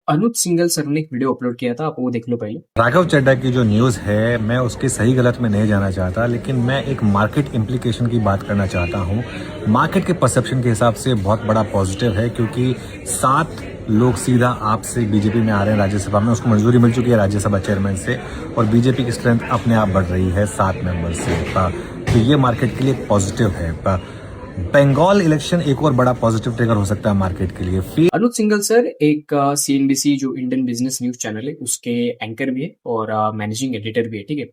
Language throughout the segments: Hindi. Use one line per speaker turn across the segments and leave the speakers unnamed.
अनुज सिंघल सर ने एक वीडियो अपलोड किया था, आप वो देख लो पहले।
राघव चड्ढा की जो न्यूज़ है मैं उसके सही गलत में नहीं जाना चाहता, लेकिन मैं एक मार्केट इम्प्लीकेशन की बात करना चाहता हूँ। मार्केट के परसेप्शन के हिसाब से बहुत बड़ा पॉजिटिव है, क्योंकि 7 लोग सीधा आपसे बीजेपी में आ रहे हैं राज्यसभा में। उसको मंजूरी मिल चुकी है राज्यसभा चेयरमैन से, और बीजेपी की स्ट्रेंथ अपने आप बढ़ रही है 7 मेंबर से। तो ये मार्केट के लिए एक पॉजिटिव है। बंगाल इलेक्शन एक और बड़ा पॉजिटिव ट्रिगर हो सकता है मार्केट के लिए।
अनुज सिंघल सर एक सीएनबीसी जो इंडियन बिजनेस न्यूज चैनल है उसके एंकर भी है और मैनेजिंग एडिटर भी है, ठीक है।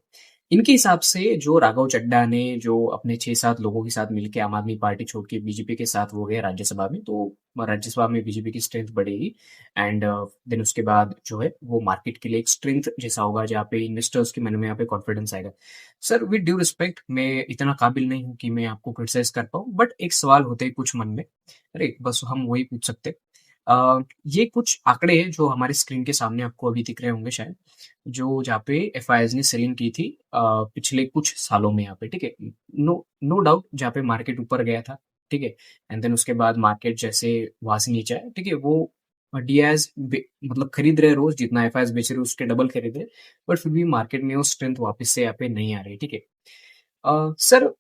इनके हिसाब से जो राघव चड्ढा ने जो अपने 6-7 लोगों के साथ मिलकर आम आदमी पार्टी छोड़ के बीजेपी के साथ हो गए राज्यसभा में, तो राज्यसभा में बीजेपी की स्ट्रेंथ बढ़ेगी। एंड देन उसके बाद जो है वो मार्केट के लिए एक स्ट्रेंथ जैसा होगा, जहाँ पे इन्वेस्टर्स के मन में यहाँ पे कॉन्फिडेंस आएगा। सर विद ड्यू रिस्पेक्ट, मैं इतना काबिल नहीं हूँ कि मैं आपको क्रिटिसाइज कर पाऊँ, बट एक सवाल होते हैं कुछ मन में। अरे बस हम वही पूछ सकते हैं। ये कुछ आंकड़े हैं जो हमारे स्क्रीन के सामने आपको अभी दिख रहे होंगे शायद, जो जहाँ पे एफआईआईज ने सेलिंग की थी पिछले कुछ सालों में यहाँ पे, ठीक है। नो नो डाउट, जहाँ पे मार्केट ऊपर गया था, ठीक है। एंड देन उसके बाद मार्केट जैसे वहां से नीचे आया, ठीक है, वो डीआईज मतलब खरीद रहे रोज, जितना एफआईआईज बेच रहे उसके डबल खरीद रहे, बट फिर भी मार्केट में वो स्ट्रेंथ वापस से यहाँ पे नहीं आ रही, ठीक है। सर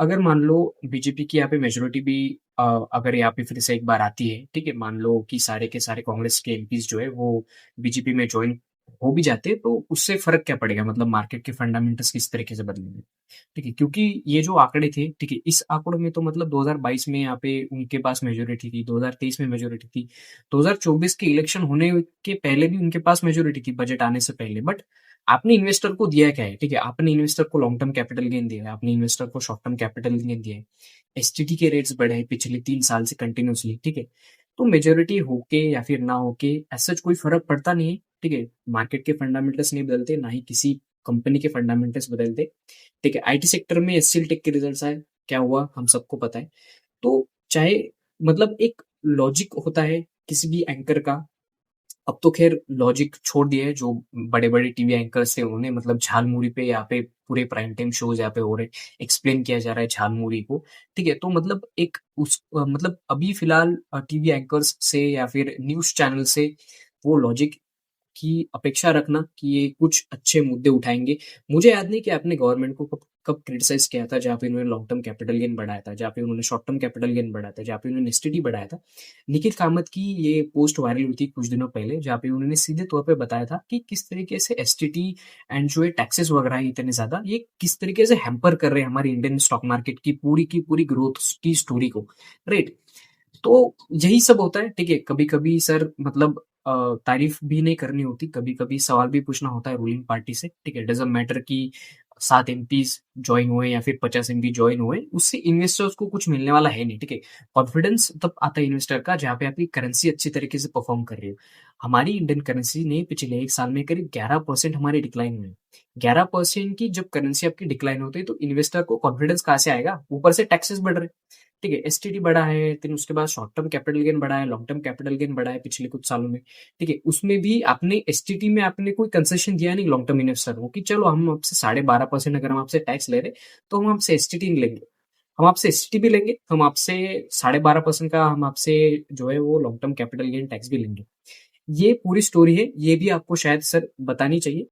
अगर मान लो बीजेपी की यहाँ पे मेजोरिटी भी अगर यहाँ पे फिर से एक बार आती है, ठीक है, मान लो कि सारे के सारे कांग्रेस के एमपीज जो है वो बीजेपी में ज्वाइन हो भी जाते हैं, तो उससे फर्क क्या पड़ेगा, मतलब मार्केट के फंडामेंटल्स किस तरीके से बदलेंगे, ठीक है। क्योंकि ये जो आंकड़े थे, ठीक है, इस आंकड़ों में तो मतलब 2022 में यहाँ पे उनके पास मेजोरिटी थी, 2023 में मेजोरिटी थी, 2024 के इलेक्शन होने के पहले भी उनके पास मेजोरिटी थी बजट आने से पहले। बट आपने इन्वेस्टर को दिया क्या है, ठीक है, आपने इन्वेस्टर को लॉन्ग टर्म कैपिटल गेन दिया है, आपने इन्वेस्टर को शॉर्ट टर्म कैपिटल गेन दिया है। एसटीटी के रेट्स बढ़े हैं पिछले 3 साल से कंटिन्यूसली, ठीक है। तो मेजोरिटी होके या फिर ना होके ऐसा कोई फर्क पड़ता नहीं है, ठीक है। मार्केट के फंडामेंटल्स नहीं बदलते, ना ही किसी कंपनी के फंडामेंटल्स बदलते, ठीक है। आईटी सेक्टर में एचसीएल टेक के रिजल्ट्स आए, क्या हुआ हम सबको पता है। तो चाहे मतलब एक लॉजिक होता है किसी भी एंकर का। अब तो खैर लॉजिक छोड़ दिया है, जो बड़े-बड़े टीवी एंकर्स थे उन्होंने मतलब झालमुड़ी पे यहाँ पे पूरे प्राइम टाइम शोज़ यहाँ पे हो रहे हैं, एक्सप्लेन किया जा रहा है झालमुड़ी को, ठीक है? तो मतलब एक मतलब अभी फ़िलहाल टीवी एंकर्स से या फिर न्यूज़ चैनल से वो लॉजिक की अपेक्षा रखना कि ये कुछ अच्छे मुद्दे उठाएँगे। मुझे याद नहीं कि आपने गवर्नमेंट को कब कब क्रिटिसाइज़ किया था, जहाँ पे उन्होंने लॉन्ग टर्म कैपिटल गेन बढ़ाया था, जहाँ पे उन्होंने शॉर्ट टर्म कैपिटल गेन बढ़ाया था, जहाँ पे उन्होंने एसटीटी बढ़ाया था। निखिल कामत की ये पोस्ट वायरल हुई थी कुछ दिनों पहले, जहाँ पे उन्होंने सीधे तौर पे बताया था कि किस तरीके से एसटीटी एंड जो ये टैक्सेस वगैरह हैं इतने ज़्यादा, ये किस तरीके से हैम्पर कर रहे हैं हमारी इंडियन स्टॉक मार्केट की पूरी ग्रोथ की स्टोरी को, राइट? तो यही सब होता है, ठीक है। कभी-कभी सर मतलब तारीफ़ भी नहीं करनी होती, कभी-कभी सवाल भी पूछना होता है रूलिंग पार्टी से, ठीक है। डज़न्ट मैटर कि 7 एमपीज़ जॉइन हुए या फिर 50 एमपी जॉइन हुए, उससे इन्वेस्टर्स को कुछ मिलने वाला है नहीं, ठीक है। कॉन्फिडेंस तब आता है इन्वेस्टर का जहाँ पे आपकी करेंसी अच्छी तरीके से परफ़ॉर्म कर रही हो। हमारी इंडियन करेंसी ने पिछले 1 साल में करीब 11% हमारी डिक्लाइन हुई है। 11% की जब करेंसी आपकी डिक्लाइन होती है तो इन्वेस्टर को कॉन्फिडेंस कहाँ से आएगा? ऊपर से टैक्सेस बढ़ रहे हैं। ठीक है, एसटीडी बढ़ा है, देन उसके बाद शॉर्ट टर्म कैपिटल गेन बढ़ा है, लॉन्ग टर्म कैपिटल गेन बढ़ा है पिछले कुछ सालों में, ठीक है। उसमें भी आपने एसटीटी में आपने कोई कंसेशन दिया नहीं लॉन्ग टर्म इन्वेस्टर को कि चलो हम आपसे 12.5% अगर हम आपसे टैक्स ले रहे हैं, तो हम आपसे एसटीटी नहीं लेंगे। हम आपसे एसटीटी भी लेंगे, हम आपसे 12.5% का हम आपसे जो है वो long term capital gain tax भी लेंगे। ये पूरी स्टोरी है, ये भी आपको शायद सर बतानी चाहिए।